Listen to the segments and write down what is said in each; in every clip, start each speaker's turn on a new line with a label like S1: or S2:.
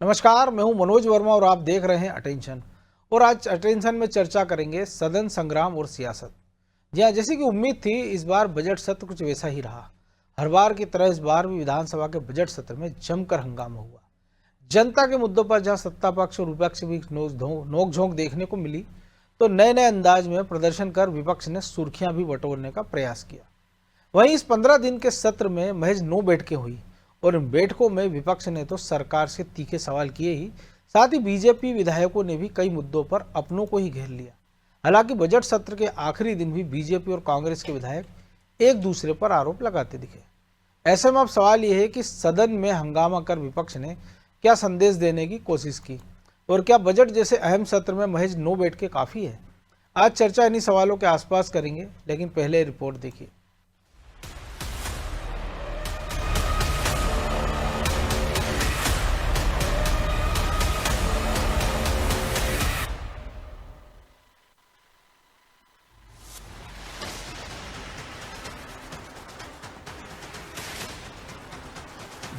S1: नमस्कार, मैं हूं मनोज वर्मा और आप देख रहे हैं अटेंशन। और आज अटेंशन में चर्चा करेंगे सदन संग्राम और सियासत। जी हाँ, जैसी कि उम्मीद थी इस बार बजट सत्र कुछ वैसा ही रहा। हर बार की तरह इस बार भी विधानसभा के बजट सत्र में जमकर हंगामा हुआ। जनता के मुद्दों पर जहां सत्ता पक्ष और विपक्ष के बीच नोकझोंक देखने को मिली, तो नए नए अंदाज में प्रदर्शन कर विपक्ष ने सुर्खियां भी बटोरने का प्रयास किया। वहीं इस 15 दिन के सत्र में महज 9 बैठकें हुई और इन बैठकों में विपक्ष ने तो सरकार से तीखे सवाल किए ही, साथ ही बीजेपी विधायकों ने भी कई मुद्दों पर अपनों को ही घेर लिया। हालांकि बजट सत्र के आखिरी दिन भी बीजेपी और कांग्रेस के विधायक एक दूसरे पर आरोप लगाते दिखे। ऐसे में अब सवाल यह है कि सदन में हंगामा कर विपक्ष ने क्या संदेश देने की कोशिश की, और क्या बजट जैसे अहम सत्र में महज 9 बैठकें काफ़ी है। आज चर्चा इन्हीं सवालों के आसपास करेंगे, लेकिन पहले रिपोर्ट देखिए।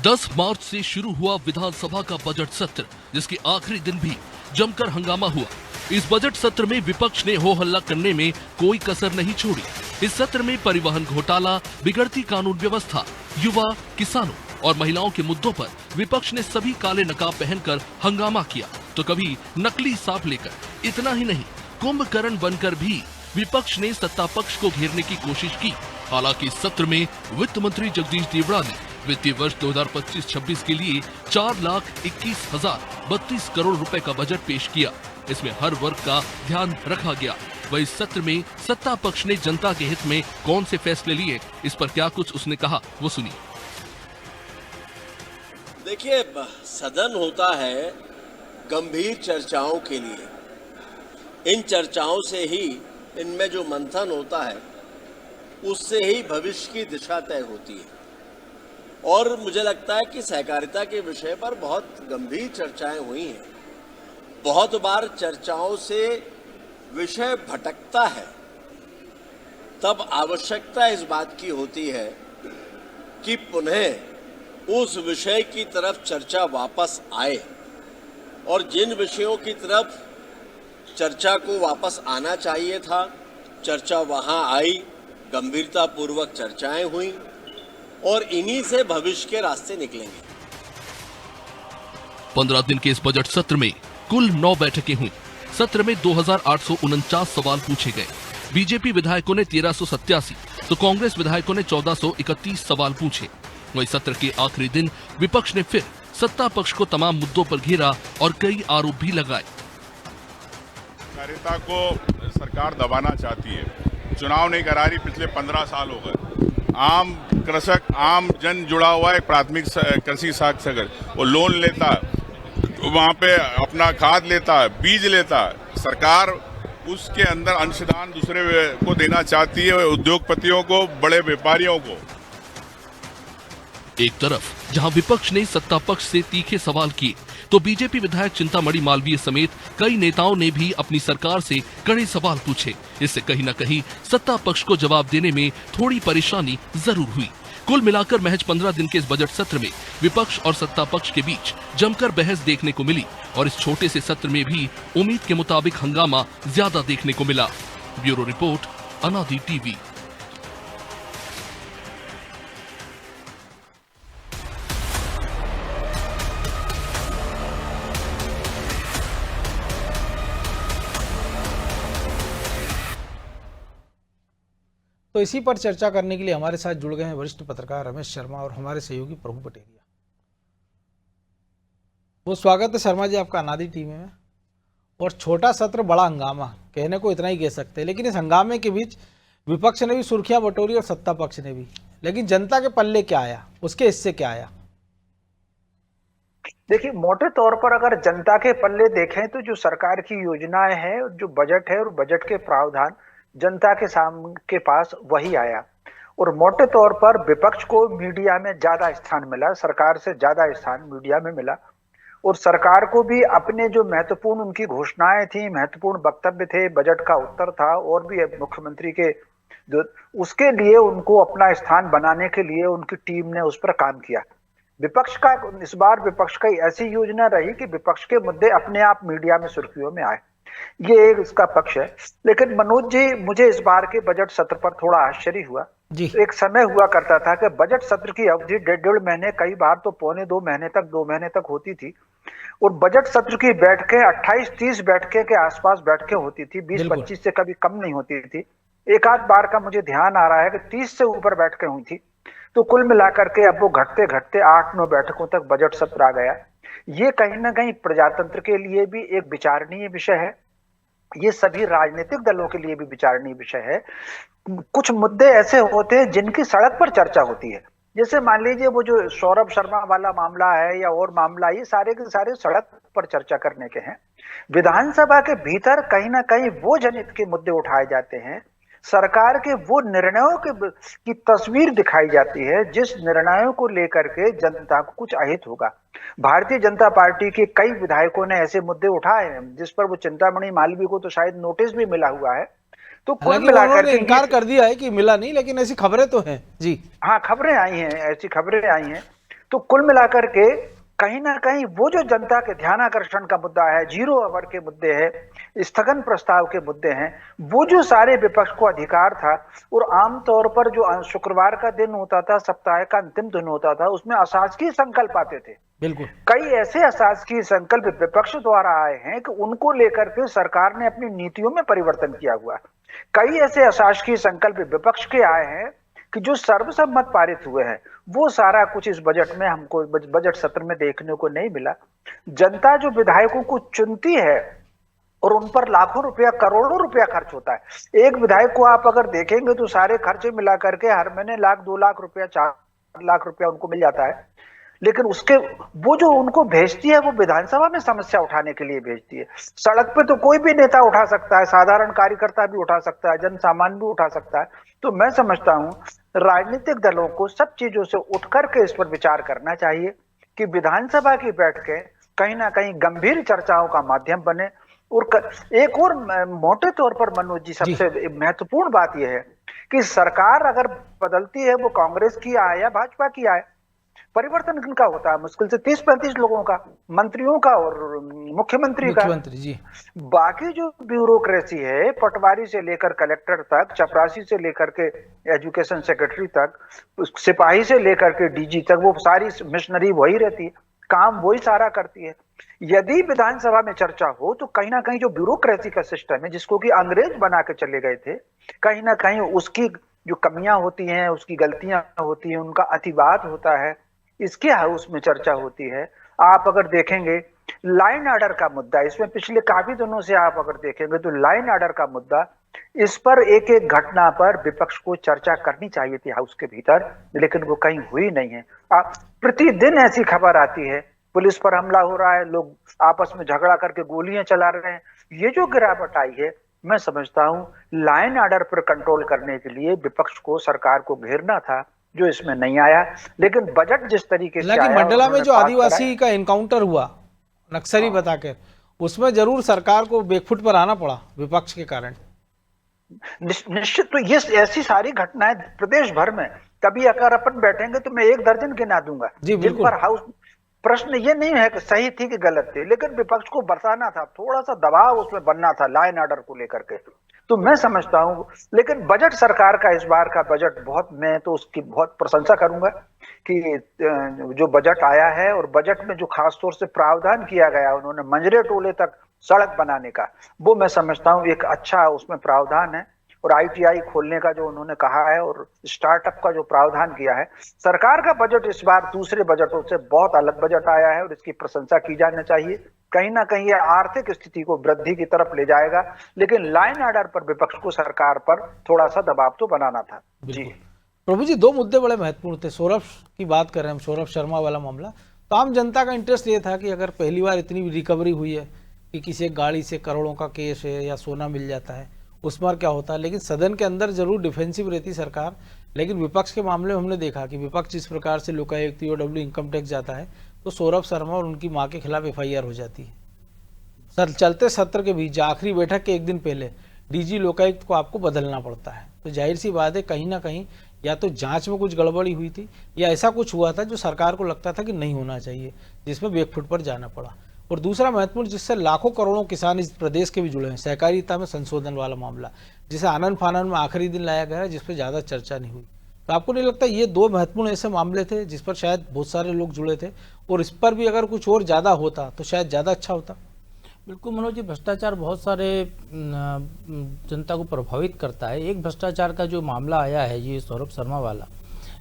S2: 10 मार्च से शुरू हुआ विधानसभा का बजट सत्र, जिसके आखिरी दिन भी जमकर हंगामा हुआ। इस बजट सत्र में विपक्ष ने हो हल्ला करने में कोई कसर नहीं छोड़ी। इस सत्र में परिवहन घोटाला, बिगड़ती कानून व्यवस्था, युवा, किसानों और महिलाओं के मुद्दों पर विपक्ष ने सभी काले नकाब पहनकर हंगामा किया, तो कभी नकली सांप लेकर। इतना ही नहीं, कुंभकर्ण बनकर भी विपक्ष ने सत्ता पक्ष को घेरने की कोशिश की। हालांकि इस सत्र में वित्त मंत्री जगदीश देवड़ा ने वित्तीय वर्ष 2025-26 के लिए 4,21,032 करोड़ रुपए का बजट पेश किया। इसमें हर वर्ग का ध्यान रखा गया। वह इस सत्र में सत्ता पक्ष ने जनता के हित में कौन से फैसले लिए, इस पर क्या कुछ उसने कहा, वो सुनिए।
S3: देखिए, सदन होता है गंभीर चर्चाओं के लिए। इन चर्चाओं से ही, इनमें जो मंथन होता है उससे ही भविष्य की दिशा तय होती है। और मुझे लगता है कि सहकारिता के विषय पर बहुत गंभीर चर्चाएं हुई हैं। बहुत बार चर्चाओं से विषय भटकता है, तब आवश्यकता इस बात की होती है कि पुनः उस विषय की तरफ चर्चा वापस आए, और जिन विषयों की तरफ चर्चा को वापस आना चाहिए था, चर्चा वहां आई, गंभीरता पूर्वक चर्चाएं हुई, और इन्हीं से भविष्य के रास्ते निकलेंगे।
S2: 15 दिन के इस बजट सत्र में कुल 9 बैठकें हुई। सत्र में 2,849 सवाल पूछे गए। बीजेपी विधायकों ने 1,387 तो कांग्रेस विधायकों ने 1,431 सवाल पूछे। वहीं सत्र के आखिरी दिन विपक्ष ने फिर सत्ता पक्ष को तमाम मुद्दों पर घेरा और कई आरोप भी लगाए।
S4: सहकारिता को सरकार दबाना चाहती है। चुनाव नहीं करा रही, पिछले 15 साल हो गए। आम कृषक, आम जन जुड़ा हुआ है प्राथमिक कृषि साक्षर, वो लोन लेता है, वहाँ पे अपना खाद लेता है, बीज लेता है। सरकार उसके अंदर अंशदान दूसरे को देना चाहती है, उद्योगपतियों को, बड़े व्यापारियों को।
S2: एक तरफ जहां विपक्ष ने सत्ता पक्ष से तीखे सवाल किए, तो बीजेपी विधायक चिंतामणि मालवीय समेत कई नेताओं ने भी अपनी सरकार से कड़े सवाल पूछे। इससे कहीं न कहीं सत्ता पक्ष को जवाब देने में थोड़ी परेशानी जरूर हुई। कुल मिलाकर महज 15 दिन के इस बजट सत्र में विपक्ष और सत्ता पक्ष के बीच जमकर बहस देखने को मिली, और इस छोटे से सत्र में भी उम्मीद के मुताबिक हंगामा ज्यादा देखने को मिला। ब्यूरो रिपोर्ट, अनादि टीवी।
S1: तो इसी पर चर्चा करने के लिए हमारे साथ जुड़ गए हैं वरिष्ठ पत्रकार रमेश शर्मा और हमारे सहयोगी प्रभु पटेरिया। वो स्वागत है शर्मा जी आपका अनादि टीवी में। और छोटा सत्र बड़ा हंगामा, कहने को इतना ही कह सकते हैं, लेकिन इस हंगामे के बीच विपक्ष ने भी सुर्खियां बटोरी और सत्ता पक्ष ने भी। लेकिन जनता के पल्ले क्या आया, उसके हिस्से क्या आया?
S5: देखिए, मोटे तौर पर अगर जनता के पल्ले देखें तो जो सरकार की योजनाएं हैं, जो बजट है और बजट के प्रावधान जनता के सामने के पास वही आया। और मोटे तौर पर विपक्ष को मीडिया में ज्यादा स्थान मिला, सरकार से ज्यादा स्थान मीडिया में मिला। और सरकार को भी अपने जो महत्वपूर्ण उनकी घोषणाएं थी, महत्वपूर्ण वक्तव्य थे, बजट का उत्तर था, और भी मुख्यमंत्री के जो उसके लिए उनको अपना स्थान बनाने के लिए उनकी टीम ने उस पर काम किया। विपक्ष का इस बार विपक्ष की ऐसी योजना रही कि विपक्ष के मुद्दे अपने आप मीडिया में सुर्खियों में आए, ये एक इसका पक्ष है। लेकिन मनोज जी, मुझे इस बार के बजट सत्र पर थोड़ा आश्चर्य हुआ
S1: जी।
S5: एक समय हुआ करता था कि बजट सत्र की अवधि 1.5 महीने, कई बार तो 2.25 महीने तक, 2 महीने तक होती थी। और बजट सत्र की बैठकें 28-30 बैठकें के आसपास बैठकें होती थी, 20-25 से कभी कम नहीं होती थी। एक आध बार का मुझे ध्यान आ रहा है कि 30 से ऊपर बैठकें हुई थी। तो कुल मिलाकर के अब वो घटते घटते 8-9 बैठकों तक बजट सत्र आ गया। ये कहीं ना कहीं प्रजातंत्र के लिए भी एक विचारणीय विषय है, ये सभी राजनीतिक दलों के लिए भी विचारणीय विषय है। कुछ मुद्दे ऐसे होते हैं जिनकी सड़क पर चर्चा होती है, जैसे मान लीजिए वो जो सौरभ शर्मा वाला मामला है या और मामला, ये सारे के सारे सड़क पर चर्चा करने के हैं। विधानसभा के भीतर कहीं ना कहीं वो जनहित के मुद्दे उठाए जाते हैं, सरकार के वो निर्णयों की तस्वीर दिखाई जाती है जिस निर्णयों को लेकर के जनता को कुछ अहित होगा। भारतीय जनता पार्टी के कई विधायकों ने ऐसे मुद्दे उठाए हैं जिस पर वो चिंतामणि मालवीय को तो शायद नोटिस भी मिला हुआ है। तो कुल मिलाकर
S1: उन्होंने इनकार कर दिया है कि मिला नहीं, लेकिन ऐसी खबरें तो हैं जी।
S5: हाँ, खबरें आई हैं, ऐसी खबरें आई हैं। तो कुल मिलाकर के कहीं ना कहीं वो जो जनता के ध्यानाकर्षण का मुद्दा है, 0 आवर के मुद्दे हैं, स्थगन प्रस्ताव के मुद्दे हैं, वो जो सारे विपक्ष को अधिकार था। और आमतौर पर जो शुक्रवार का दिन होता था, सप्ताह का अंतिम दिन होता था, उसमें अशासकीय संकल्प आते थे।
S1: बिल्कुल,
S5: कई ऐसे अशासकीय संकल्प विपक्ष द्वारा आए हैं कि उनको लेकर के सरकार ने अपनी नीतियों में परिवर्तन किया हुआ। कई ऐसे अशासकीय संकल्प विपक्ष के आए हैं कि जो सर्वसम्मत पारित हुए हैं, वो सारा कुछ इस बजट में हमको बजट सत्र में देखने को नहीं मिला। जनता जो विधायकों को चुनती है और उन पर लाखों रुपया, करोड़ों रुपया खर्च होता है। एक विधायक को आप अगर देखेंगे तो सारे खर्चे मिला करके हर महीने 1-2 लाख रुपया, 4 लाख रुपया उनको मिल जाता है। लेकिन उसके वो जो उनको भेजती है वो विधानसभा में समस्या उठाने के लिए भेजती है। सड़क पे तो कोई भी नेता उठा सकता है, साधारण कार्यकर्ता भी उठा सकता है, जन सामान्य भी उठा सकता है। तो मैं समझता हूं राजनीतिक दलों को सब चीजों से उठ करके इस पर विचार करना चाहिए कि विधानसभा की बैठकें कहीं ना कहीं गंभीर चर्चाओं का माध्यम बने। और एक और मोटे तौर पर मनोज जी, सबसे महत्वपूर्ण बात यह है कि सरकार अगर बदलती है वो कांग्रेस की आए या भाजपा की आए, परिवर्तन किनका होता है? मुश्किल से 30-35 लोगों का, मंत्रियों का और मुख्यमंत्री का।
S1: जी।
S5: बाकी जो ब्यूरोक्रेसी है, पटवारी से लेकर कलेक्टर तक, चपरासी से लेकर के एजुकेशन सेक्रेटरी तक, सिपाही से लेकर के डीजी तक, वो सारी मिशनरी वही रहती है, काम वही सारा करती है। यदि विधानसभा में चर्चा हो तो कहीं ना कहीं जो ब्यूरोक्रेसी का सिस्टम है, जिसको कि अंग्रेज बना के चले गए थे, कहीं ना कहीं उसकी जो कमियां होती हैं, उसकी गलतियां होती हैं, उनका अतिवाद होता है, इसके हाउस में चर्चा होती है। आप अगर देखेंगे लाइन ऑर्डर का मुद्दा, इसमें पिछले काफी दिनों से आप अगर देखेंगे तो लाइन ऑर्डर का मुद्दा, इस पर एक एक घटना पर विपक्ष को चर्चा करनी चाहिए थी हाउस के भीतर, लेकिन वो कहीं हुई नहीं है। प्रतिदिन ऐसी खबर आती है, पुलिस पर हमला हो रहा है, लोग आपस में झगड़ा करके गोलियां चला रहे हैं। ये जो गिरावट आई है, मैं समझता हूं लाइन ऑर्डर पर कंट्रोल करने के लिए विपक्ष को, सरकार को घेरना था, जो इसमें नहीं आया। लेकिन बजट जिस तरीके से आया,
S1: मंडला में जो आदिवासी का एनकाउंटर हुआ नक्सली बताकर, उसमें जरूर सरकार को बैकफुट पर आना पड़ा विपक्ष के कारण।
S5: निश्चित। तो ये ऐसी सारी घटनाएं प्रदेश भर में, कभी अगर अपन बैठेंगे तो मैं 1 दर्जन गिना दूंगा जिन पर हाउस, प्रश्न ये नहीं है कि सही थी कि गलत थी, लेकिन विपक्ष को बरसाना था, थोड़ा सा दबाव उसमें बनना था लाइन ऑर्डर को लेकर के। तो मैं समझता हूं, लेकिन बजट सरकार का, इस बार का बजट बहुत, मैं तो उसकी बहुत प्रशंसा करूंगा कि जो बजट आया है, और बजट में जो खास तौर से प्रावधान किया गया उन्होंने मंजरे टोले तक सड़क बनाने का, वो मैं समझता हूं एक अच्छा उसमें प्रावधान है। और ITI खोलने का जो उन्होंने कहा है और स्टार्टअप का जो प्रावधान किया है, सरकार का बजट इस बार दूसरे बजटों से बहुत अलग बजट आया है और इसकी प्रशंसा की जानी चाहिए। कहीं ना कहीं ये आर्थिक स्थिति को वृद्धि की तरफ ले जाएगा, लेकिन लाइन ऑर्डर पर विपक्ष को, सरकार पर थोड़ा सा दबाव तो बनाना था। जी
S1: प्रभु जी, 2 मुद्दे बड़े महत्वपूर्ण थे। सौरभ की बात कर रहे हैं हम, सौरभ शर्मा वाला मामला। तो आम जनता का इंटरेस्ट ये था कि अगर पहली बार इतनी रिकवरी हुई है कि किसी एक गाड़ी से करोड़ों का केस है या सोना मिल जाता है, उस बार क्या होता है। लेकिन सदन के अंदर जरूर डिफेंसिव रहती सरकार, लेकिन विपक्ष के मामले में हमने देखा कि विपक्ष जिस प्रकार से लोकायुक्त, EOW, इनकम टैक्स जाता है, तो सौरभ शर्मा और उनकी मां के खिलाफ FIR हो जाती है। सर, चलते सत्र के बीच आखिरी बैठक के 1 दिन पहले DG लोकायुक्त को आपको बदलना पड़ता है। तो जाहिर सी बात है, कहीं ना कहीं या तो जांच में कुछ गड़बड़ी हुई थी या ऐसा कुछ हुआ था जो सरकार को लगता था कि नहीं होना चाहिए, जिसमें बैकफुट पर जाना पड़ा। और दूसरा महत्वपूर्ण, जिससे लाखों करोड़ों किसान इस प्रदेश के भी जुड़े हैं, सहकारिता में संशोधन वाला मामला, जिसे आनन फानन में आखिरी दिन लाया गया, जिस पर ज़्यादा चर्चा नहीं हुई। तो आपको नहीं लगता ये दो महत्वपूर्ण ऐसे मामले थे जिस पर शायद बहुत सारे लोग जुड़े थे, और इस पर भी अगर कुछ और ज़्यादा होता तो शायद ज़्यादा अच्छा होता?
S6: बिल्कुल मनोज जी, भ्रष्टाचार बहुत सारे जनता को प्रभावित करता है। एक भ्रष्टाचार का जो मामला आया है ये सौरभ शर्मा वाला,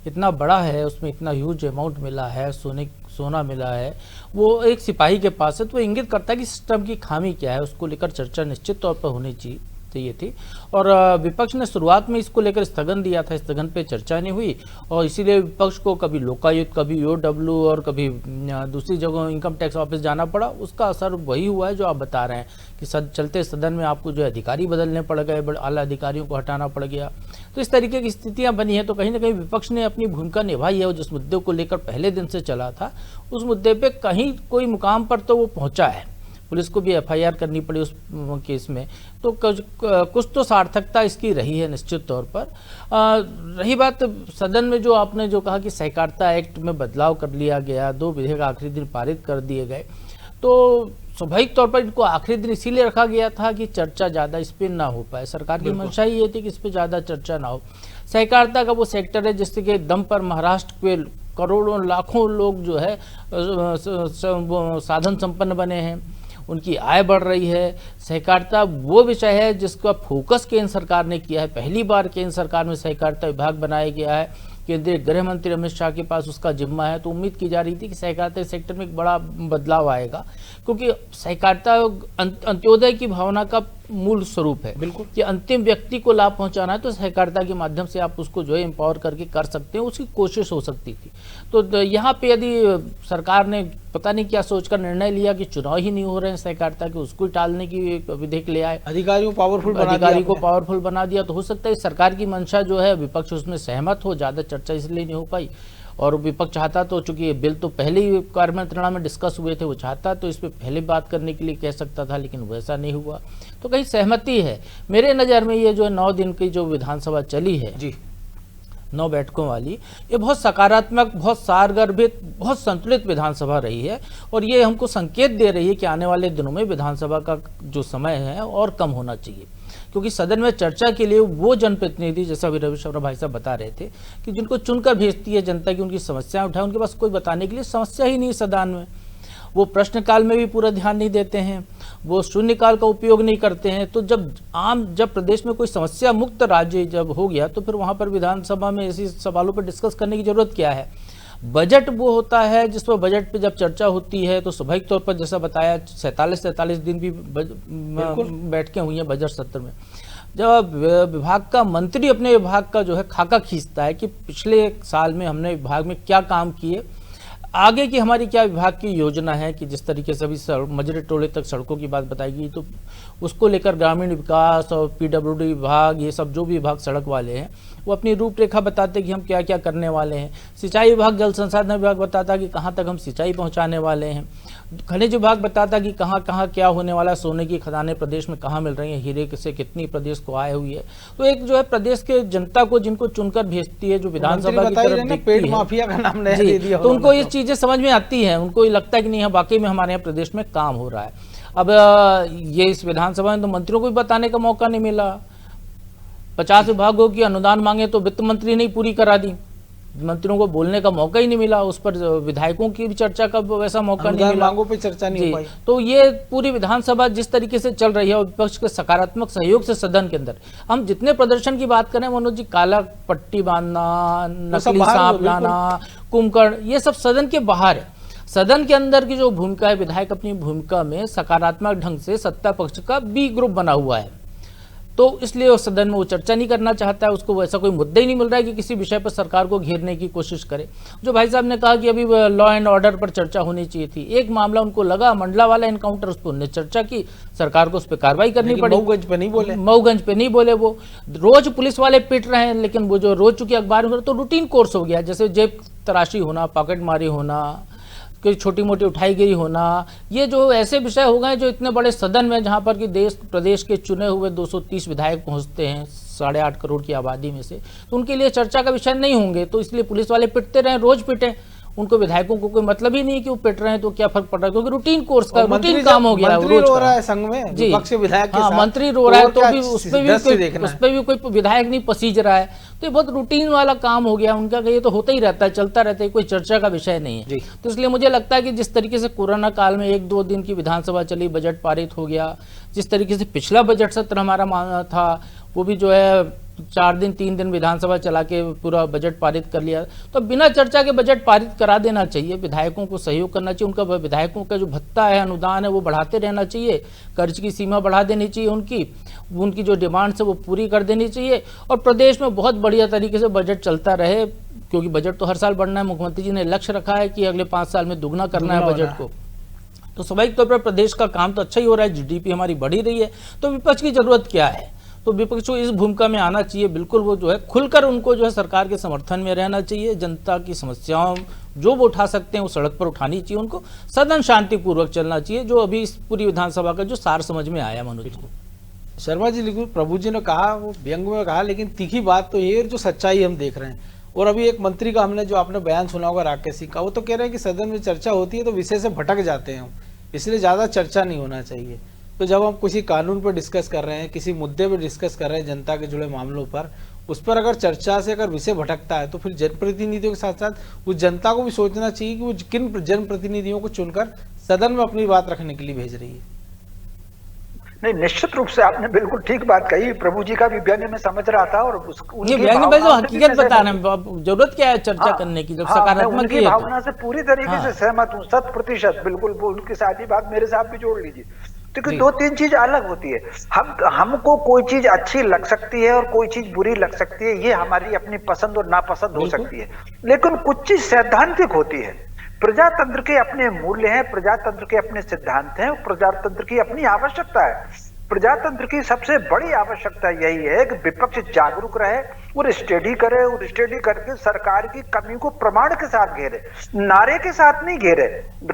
S6: इतना बड़ा है, उसमें इतना ह्यूज अमाउंट मिला है, सोना मिला है, वो एक सिपाही के पास है, तो इंगित करता है कि सिस्टम की खामी क्या है, उसको लेकर चर्चा निश्चित तौर पर होनी चाहिए थी। और विपक्ष ने शुरुआत में इसको लेकर स्थगन दिया था, स्थगन पे चर्चा नहीं हुई, और इसीलिए विपक्ष को कभी लोकायुक्त, कभी OW और कभी दूसरी जगह इनकम टैक्स ऑफिस जाना पड़ा। उसका असर वही हुआ है जो आप बता रहे हैं कि चलते सदन में आपको जो अधिकारी बदलने पड़ गए, बड़े आला अधिकारियों को हटाना पड़ गया। तो इस तरीके की स्थितियां बनी है। तो कहीं ना कहीं विपक्ष ने अपनी भूमिका निभाई है, और जिस मुद्दे को लेकर पहले दिन से चला था उस मुद्दे पे कहीं कोई मुकाम पर तो वो पहुंचा है। पुलिस को भी FIR करनी पड़ी उस केस में, तो कुछ तो सार्थकता इसकी रही है निश्चित तौर पर। रही बात सदन में जो आपने जो कहा कि सहकारिता एक्ट में बदलाव कर लिया गया, 2 विधेयक आखिरी दिन पारित कर दिए गए, तो स्वाभाविक तौर पर इनको आखिरी दिन इसीलिए रखा गया था कि चर्चा ज़्यादा इस पर ना हो पाए। सरकार की मंशा ही ये थी कि इस पर ज़्यादा चर्चा ना हो। सहकारिता का वो सेक्टर है जिसके के दम पर महाराष्ट्र के करोड़ों लाखों लोग जो है साधन संपन्न बने हैं, उनकी आय बढ़ रही है। सहकारिता वो विषय है जिसका फोकस केंद्र सरकार ने किया है। पहली बार केंद्र सरकार में सहकारिता विभाग बनाया गया है, केंद्रीय गृह मंत्री अमित शाह के पास उसका जिम्मा है। तो उम्मीद की जा रही थी कि सहकारिता सेक्टर में एक बड़ा बदलाव आएगा, क्योंकि सहकारिता अंत्योदय की भावना का मूल स्वरूप है।
S1: बिल्कुल,
S6: कि अंतिम व्यक्ति को लाभ पहुंचाना है तो सहकारिता के माध्यम से आप उसको जो है एम्पावर करके कर सकते हैं, उसकी कोशिश हो सकती थी। तो यहाँ पे यदि सरकार ने पता नहीं क्या सोचकर निर्णय लिया कि चुनाव ही नहीं हो रहे हैं सहकारिता के, उसको टालने की एक विधेयक ले आए,
S1: अधिकारियों को
S6: पावरफुल बना दिया। तो हो सकता है सरकार की मंशा जो है विपक्ष उसमें सहमत हो, ज्यादा चर्चा इसलिए नहीं हो पाई। और विपक्ष चाहता तो, चूंकि ये बिल तो पहले ही कार्य मंत्रणा में डिस्कस हुए थे, वो चाहता तो इस पर पहले बात करने के लिए कह सकता था, लेकिन वैसा नहीं हुआ। तो कहीं सहमति है मेरे नज़र में। ये जो 9 दिन की जो विधानसभा चली है
S1: जी,
S6: 9 बैठकों वाली, ये बहुत सकारात्मक, बहुत सारगर्भित, बहुत संतुलित विधानसभा रही है। और ये हमको संकेत दे रही है कि आने वाले दिनों में विधानसभा का जो समय है और कम होना चाहिए, क्योंकि सदन में चर्चा के लिए वो जनप्रतिनिधि, जैसा अभी रवि शर्मा भाई साहब बता रहे थे, कि जिनको चुनकर भेजती है जनता की उनकी समस्याएं उठाए, उनके पास कोई बताने के लिए समस्या ही नहीं सदन में। वो प्रश्नकाल में भी पूरा ध्यान नहीं देते हैं, वो शून्यकाल का उपयोग नहीं करते हैं। तो जब प्रदेश में कोई समस्या मुक्त राज्य जब हो गया, तो फिर वहाँ पर विधानसभा में ऐसी सवालों पर डिस्कस करने की जरूरत क्या है। बजट वो होता है जिस पर बजट पे जब चर्चा होती है तो स्वाभाविक तौर पर, जैसा बताया, 47 दिन भी बैठकें हुई हैं बजट सत्र में। जब विभाग का मंत्री अपने विभाग का जो है खाका खींचता है कि पिछले साल में हमने विभाग में क्या काम किए, आगे की हमारी क्या विभाग की योजना है, कि जिस तरीके से अभी मजरे टोले तक सड़कों की बात बताई गई, तो उसको लेकर ग्रामीण विकास और PWD विभाग, ये सब जो भी विभाग सड़क वाले हैं, वो अपनी रूपरेखा बताते कि हम क्या क्या करने वाले हैं। सिंचाई विभाग, जल संसाधन विभाग बताता कि कहाँ तक हम सिंचाई पहुँचाने वाले हैं। खनिज विभाग बताता कि कहाँ कहाँ क्या होने वाला है, सोने की खदानें प्रदेश में कहाँ मिल रही हैं, हीरे से कितनी प्रदेश को आय हुई है। तो एक जो है प्रदेश के जनता को, जिनको चुनकर भेजती है, जो विधानसभा की तरफ देखती है,
S1: पेट माफिया का नाम नया दे दिया,
S6: तो उनको ये चीजें समझ में आती है, उनको ये लगता है कि नहीं, वाकई में हमारे यहाँ प्रदेश में काम हो रहा है। अब ये इस विधानसभा में तो मंत्रियों को भी बताने का मौका नहीं मिला। 50 विभागों की अनुदान मांगे तो वित्त मंत्री ने पूरी करा दी, मंत्रियों को बोलने का मौका ही नहीं मिला। उस पर विधायकों की भी चर्चा का वैसा मौका नहीं मिला,
S1: मांगों पे चर्चा नहीं हो पाई।
S6: तो ये पूरी विधानसभा जिस तरीके से चल रही है और विपक्ष के सकारात्मक सहयोग से सदन के अंदर, हम जितने प्रदर्शन की बात करें मनोज जी, काला पट्टी बांधना, नकली सांप लाना, कुंभकर्ण, ये सब सदन के बाहर है। सदन के अंदर की जो भूमिका है, विधायक अपनी भूमिका में सकारात्मक ढंग से सत्ता पक्ष का B ग्रुप बना हुआ है, तो इसलिए वो सदन में वो चर्चा नहीं करना चाहता है। उसको वैसा कोई मुद्दा ही नहीं मिल रहा है कि किसी विषय पर सरकार को घेरने की कोशिश करे। जो भाई साहब ने कहा कि अभी लॉ एंड ऑर्डर पर चर्चा होनी चाहिए थी, एक मामला उनको लगा मंडला वाला एनकाउंटर, उस पर उन्होंने चर्चा की, सरकार को उस पर कार्रवाई करनी पड़ी।
S1: मऊगंज पे नहीं बोले,
S6: मऊगंज पे नहीं बोले। वो रोज पुलिस वाले पिट रहे हैं, लेकिन वो जो रोज चुकी अखबार में, तो रूटीन कोर्स हो गया, जैसे जेब तराशी होना, पॉकेटमारी होना, कोई छोटी मोटी उठाईगिरी होना, ये जो ऐसे विषय हो गए जो इतने बड़े सदन में, जहाँ पर कि देश प्रदेश के चुने हुए 230 विधायक पहुँचते हैं, 8.5 करोड़ की आबादी में से, तो उनके लिए चर्चा का विषय नहीं होंगे। तो इसलिए पुलिस वाले पिटते रहे, रोज पिटे, उनको विधायकों को कोई मतलब ही नहीं कि वो पिट रहे हैं तो क्या फर्क पड़ रहा है, क्योंकि रूटीन कोर्स का रूटीन काम हो गया है।
S1: मंत्री रो रहा है संघ में,
S6: जी
S1: विपक्ष विधायक के
S6: हाँ,
S1: साथ,
S6: मंत्री रो रहा है तो भी उस पे भी कोई विधायक नहीं पसीज रहा है। तो ये बहुत रूटीन वाला काम हो गया उनका, ये तो होता ही रहता है, चलता रहता है, कोई चर्चा का विषय नहीं है। तो इसलिए मुझे लगता है कि जिस तरीके से कोरोना काल में 1-2 दिन की विधानसभा चली, बजट पारित हो गया, जिस तरीके से पिछला बजट सत्र हमारा माना था, वो भी जो है 4 दिन 3 दिन विधानसभा चला के पूरा बजट पारित कर लिया, तो बिना चर्चा के बजट पारित करा देना चाहिए। विधायकों को सहयोग करना चाहिए, उनका विधायकों का जो भत्ता है, अनुदान है, वो बढ़ाते रहना चाहिए, कर्ज की सीमा बढ़ा देनी चाहिए, उनकी जो डिमांड्स है वो पूरी कर देनी चाहिए, और प्रदेश में बहुत बढ़िया तरीके से बजट चलता रहे, क्योंकि बजट तो हर साल बढ़ना है। मुख्यमंत्री जी ने लक्ष्य रखा है कि अगले 5 साल में दुगना करना है बजट को, तो स्वाभाविक तौर पर प्रदेश का काम तो अच्छा ही हो रहा है, जीडीपी हमारी बढ़ी रही है, तो विपक्ष की जरूरत क्या है? तो विपक्ष को इस भूमिका में आना चाहिए, बिल्कुल वो जो है खुलकर उनको जो है सरकार के समर्थन में रहना चाहिए, जनता की समस्याओं जो वो उठा सकते हैं वो सड़क पर उठानी चाहिए, उनको सदन शांतिपूर्वक चलना चाहिए, जो अभी इस पूरी विधानसभा का जो सार समझ में आया मनोज को।
S1: शर्मा जी, लेकिन प्रभु जी ने कहा, वो व्यंग में कहा, लेकिन तीखी बात तो ये जो सच्चाई हम देख रहे हैं। और अभी एक मंत्री का हमने जो आपने बयान सुना होगा राकेश सिंह का, वो तो कह रहे हैं कि सदन में चर्चा होती है तो विषय से भटक जाते हैं, इसलिए ज़्यादा चर्चा नहीं होना चाहिए। तो जब हम किसी कानून पर डिस्कस कर रहे हैं, किसी मुद्दे पर डिस्कस कर रहे हैं, जनता के जुड़े मामलों पर, उस पर अगर चर्चा से अगर विषय भटकता है तो फिर जनप्रतिनिधियों के साथ साथ उस जनता को भी सोचना चाहिए कि वो किन जनप्रतिनिधियों को चुनकर सदन में अपनी बात रखने के लिए भेज रही है।
S5: नहीं, निश्चित रूप से आपने बिल्कुल ठीक बात कही। प्रभु जी का भी व्यंग्य में समझ रहा था, और
S6: हकीकत बता रहे हैं, जरूरत क्या है चर्चा करने की, जब सकारात्मक
S5: उनकी भावना से पूरी तरीके से सहमत हूँ, 100%। बिल्कुल उनके साथ ही बात मेरे साथ भी जोड़ लीजिए, क्योंकि 2-3 चीज अलग होती है। हमको कोई चीज अच्छी लग सकती है और कोई चीज बुरी लग सकती है, ये हमारी अपनी पसंद और नापसंद हो सकती है, लेकिन कुछ चीज सैद्धांतिक होती है। प्रजातंत्र के अपने मूल्य हैं, प्रजातंत्र के अपने सिद्धांत हैं, प्रजातंत्र की अपनी आवश्यकता है। प्रजातंत्र की सबसे बड़ी आवश्यकता यही है कि विपक्ष जागरूक रहे और स्टडी करे, और स्टडी करके सरकार की कमी को प्रमाण के साथ घेरे, नारे के साथ नहीं घेरे,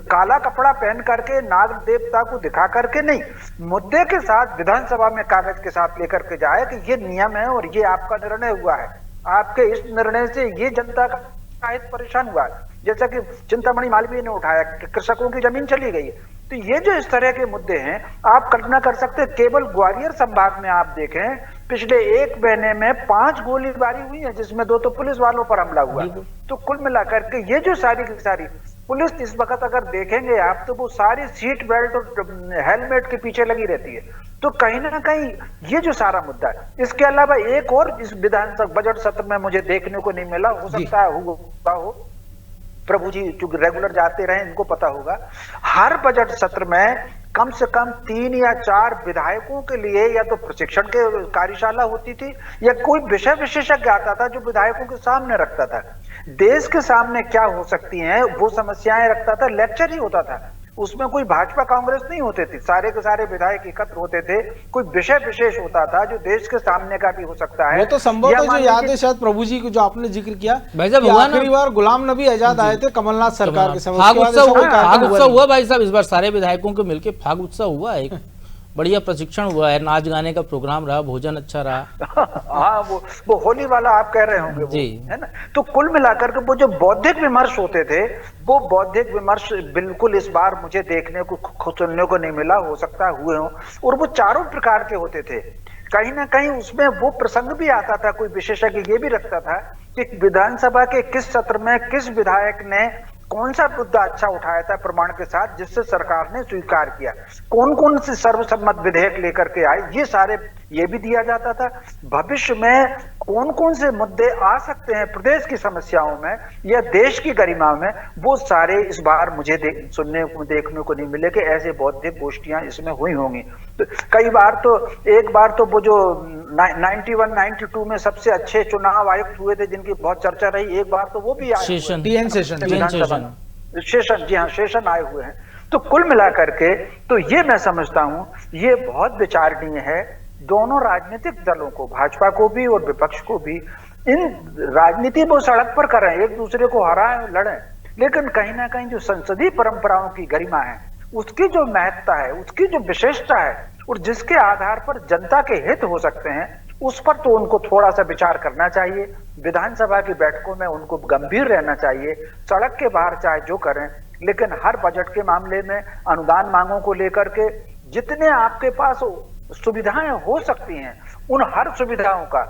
S5: काला कपड़ा पहन करके, नाग देवता को दिखा करके नहीं, मुद्दे के साथ विधानसभा में कागज के साथ लेकर के जाए कि ये नियम है और ये आपका निर्णय हुआ है, आपके इस निर्णय से ये जनता का हित परेशान हुआ है। जैसा कि चिंतामणि मालवीय ने उठाया कि कृषकों की जमीन चली गई है, तो ये जो इस तरह के मुद्दे हैं, आप कल्पना कर सकते हैं, केवल ग्वालियर संभाग में आप देखें पिछले 1 महीने में 5 गोलीबारी हुई है, जिसमें 2 तो पुलिस वालों पर हमला हुआ। तो कुल मिलाकर के ये जो सारी की सारी पुलिस इस वक्त अगर देखेंगे आप, तो वो सारी सीट बेल्ट और हेलमेट के पीछे लगी रहती है। तो कहीं ना कहीं ये जो सारा मुद्दा है, इसके अलावा एक और इस विधानसभा बजट सत्र में मुझे देखने को नहीं मिला, हो सकता है हुआ हो, प्रभु जी जो रेगुलर जाते रहे इनको पता होगा, हर बजट सत्र में कम से कम 3 या 4 विधायकों के लिए या तो प्रशिक्षण के कार्यशाला होती थी, या कोई विषय विशेषज्ञ आता था जो विधायकों के सामने रखता था, देश के सामने क्या हो सकती हैं वो समस्याएं रखता था, लेक्चर ही होता था। उसमें कोई भाजपा कांग्रेस नहीं होते थे, सारे के सारे विधायक एकत्र होते थे, कोई विषय विशेष होता था जो देश के सामने का भी हो सकता है।
S1: वो तो संभव है, जो याद है शायद प्रभु जी को जो आपने जिक्र किया,
S6: आखिरी
S1: बार गुलाम नबी आजाद आए थे कमलनाथ सरकार के समय,
S6: फाग उत्सव हुआ भाई साहब, इस बार सारे विधायकों को मिलकर फाग उत्सव हुआ, एक बढ़िया प्रशिक्षण हुआ है, नाच गाने का प्रोग्राम रहा, भोजन अच्छा रहा।
S5: हाँ, वो होली वाला आप कह रहे होंगे जी, है ना। तो कुल मिलाकर के वो जो बौद्धिक विमर्श होते थे, वो बौद्धिक विमर्श बिल्कुल इस बार मुझे देखने को सुनने को नहीं मिला, हो सकता है हुए हो, और वो चारों प्रकार के होते थे। कहीं ना कहीं उसमें वो प्रसंग भी आता था, कोई विशेषज्ञ ये भी रखता था कि विधानसभा के किस सत्र में किस विधायक ने कौन सा मुद्दा अच्छा उठाया था प्रमाण के साथ, जिससे सरकार ने स्वीकार किया, कौन कौन से सर्वसम्मत विधेयक लेकर के आए, ये सारे ये भी दिया जाता था। भविष्य में कौन कौन से मुद्दे आ सकते हैं प्रदेश की समस्याओं में या देश की गरिमा में, वो सारे इस बार मुझे सुनने को देखने को नहीं मिले कि ऐसे बौद्धिक गोष्ठियां इसमें हुई होंगी। तो कई बार तो एक बार तो वो जो 91-92 में सबसे अच्छे चुनाव आयुक्त हुए थे जिनकी बहुत चर्चा रही, एक बार तो वो भी आए,
S6: शेषन,
S5: जी हाँ, शेषन आए हुए हैं। तो कुल मिलाकर के तो ये मैं समझता हूं ये बहुत विचारणीय है, दोनों राजनीतिक दलों को, भाजपा को भी और विपक्ष को भी, इन राजनीति वो सड़क पर करें, एक दूसरे को हराएं, लड़ें, लेकिन कहीं ना कहीं जो संसदीय परंपराओं की गरिमा है, उसकी जो महत्ता है, उसकी जो विशेषता है, और जिसके आधार पर जनता के हित हो सकते हैं, उस पर तो उनको थोड़ा सा विचार करना चाहिए। विधानसभा की बैठकों में उनको गंभीर रहना चाहिए, सड़क के बाहर चाहे जो करें, लेकिन हर बजट के मामले में अनुदान मांगों को लेकर के जितने आपके पास सुविधाएं हो सकती हैं, उन हर सुविधाओं का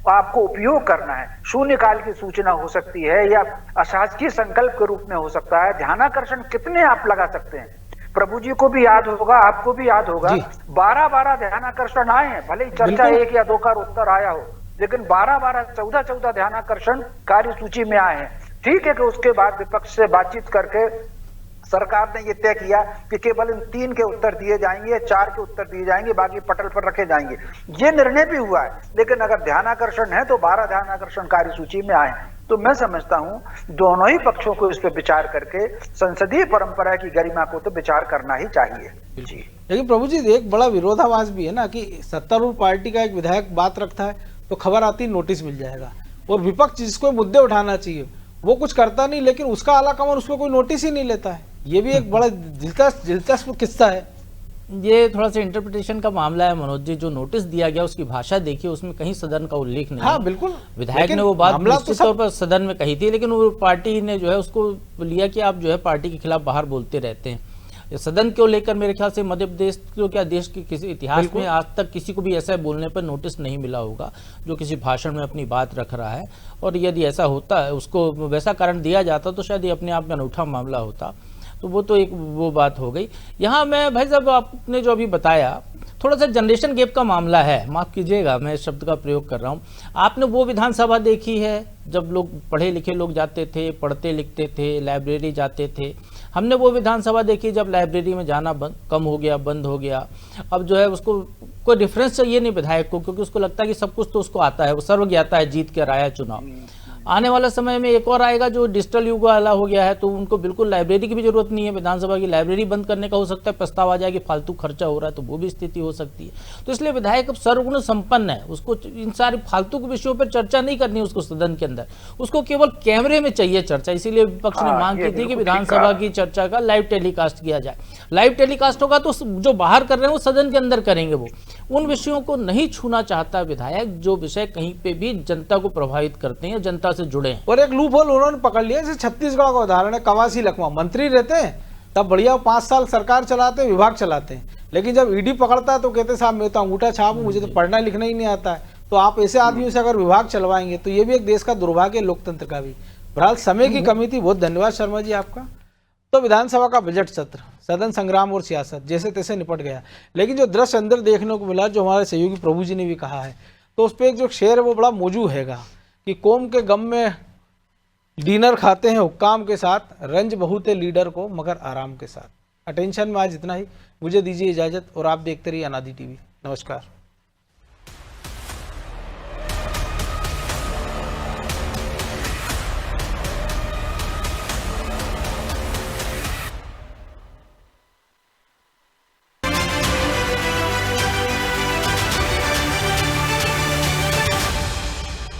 S5: आपको उपयोग करना है। शून्यकाल की सूचना हो सकती है या अशासकीय संकल्प के रूप में हो सकता है। ध्यानाकर्षण कितने आप लगा सकते हैं? प्रभु जी को भी याद होगा, आपको भी याद होगा, 12 ध्यानाकर्षण आए हैं। भले ही चर्चा 1 या 2 का उत्तर आया हो, लेकिन 12 14 ध्यानाकर्षण कार्य सूची में आए हैं। ठीक है कि उसके बाद विपक्ष से बातचीत करके सरकार ने ये तय किया कि केवल इन 3 के उत्तर दिए जाएंगे, 4 के उत्तर दिए जाएंगे, बाकी पटल पर रखे जाएंगे। ये निर्णय भी हुआ है, लेकिन अगर ध्यानाकर्षण है तो 12 ध्यानाकर्षण कार्य सूची में आए। तो मैं समझता हूं दोनों ही पक्षों को इस पर विचार करके संसदीय परंपरा की गरिमा को तो विचार करना ही चाहिए। जी,
S1: लेकिन प्रभु जी एक बड़ा विरोधाभास भी है ना कि सत्तारूढ़ पार्टी का एक विधायक बात रखता है तो खबर आती नोटिस मिल जाएगा, और विपक्ष जिसको मुद्दे उठाना चाहिए वो कुछ करता नहीं, लेकिन उसका आला कमान उसको कोई नोटिस ही नहीं लेता है। ये भी एक बड़ा दिलचस्प किस्सा है।
S6: ये थोड़ा सा इंटरप्रिटेशन का मामला है मनोज जी। जो नोटिस दिया गया उसकी भाषा देखिए, उसमें कहीं सदन का उल्लेख नहीं।
S1: हाँ बिल्कुल,
S6: विधायक ने वो बात निश्चित तौर पर सदन में कही थी, लेकिन वो पार्टी ने जो है उसको लिया कि आप जो है पार्टी के खिलाफ बाहर बोलते रहते हैं। सदन को लेकर मेरे ख्याल से मध्य प्रदेश को क्या देश के किसी इतिहास में आज तक किसी को भी ऐसा बोलने पर नोटिस नहीं मिला होगा जो किसी भाषण में अपनी बात रख रहा है। और यदि ऐसा होता है, उसको वैसा कारण दिया जाता तो शायद ये अपने आप में अनूठा मामला होता। तो वो तो एक वो बात हो गई। यहाँ मैं भाई साहब आपने जो अभी बताया थोड़ा सा जनरेशन गैप का मामला है, माफ़ कीजिएगा मैं इस शब्द का प्रयोग कर रहा हूँ। आपने वो विधानसभा देखी है जब लोग पढ़े लिखे लोग जाते थे, पढ़ते लिखते थे, लाइब्रेरी जाते थे। हमने वो विधानसभा देखी जब लाइब्रेरी में जाना कम हो गया, बंद हो गया। अब जो है उसको कोई डिफरेंस चाहिए नहीं विधायक को, क्योंकि उसको लगता है कि सब कुछ तो उसको आता है, वो सर्वज्ञाता है, जीत के आया चुनाव। आने वाला समय में एक और आएगा जो डिजिटल युग वाला हो गया है, तो उनको बिल्कुल लाइब्रेरी की भी जरूरत नहीं है। विधानसभा की लाइब्रेरी बंद करने का हो सकता है, प्रस्ताव आ जाए कि फालतू खर्चा हो रहा है, तो वो भी स्थिति हो सकती है। तो इसलिए विधायक अब सर्वगुण संपन्न है, उसको इन सारे फालतू के विषयों पर चर्चा नहीं करनी है उसको सदन के अंदर, उसको केवल कैमरे में चाहिए चर्चा। इसीलिए विपक्ष ने मांग की थी कि विधानसभा की चर्चा का लाइव टेलीकास्ट किया जाए। लाइव टेलीकास्ट होगा तो जो बाहर कर रहे हैं वो सदन के अंदर करेंगे। वो उन विषयों को नहीं छूना चाहता विधायक जो विषय कहीं पे भी जनता को प्रभावित करते हैं, जनता से जुड़े हैं।
S1: और एक लूप होल उन्होंने पकड़ लिया, जैसे छत्तीसगढ़ का उदाहरण है। कवासी लखमा मंत्री रहते हैं तब बढ़िया 5 साल सरकार चलाते हैं, विभाग चलाते हैं, लेकिन जब ईडी पकड़ता है तो कहते साहब मैं तो अंगूठा छाप हूं, मुझे तो पढ़ना लिखना ही नहीं आता है। तो आप ऐसे आदमियों से अगर विभाग चलवाएंगे तो ये भी एक देश का दुर्भाग्य, लोकतंत्र का भी। बहरहाल समय की कमी थी, बहुत धन्यवाद शर्मा जी आपका। तो विधानसभा का बजट सत्र, सदन संग्राम और सियासत जैसे तैसे निपट गया, लेकिन जो दृश्य अंदर देखने को मिला, जो हमारे सहयोगी प्रभु जी ने भी कहा है, तो उस पर एक जो शेर है वो बड़ा मौजूद हैगा कि कौम के गम में डिनर खाते हैं हुक्काम के साथ, रंज बहुत है लीडर को मगर आराम के साथ। अटेंशन में आज इतना ही, मुझे दीजिए इजाजत और आप देखते रहिए अनादि टीवी। नमस्कार।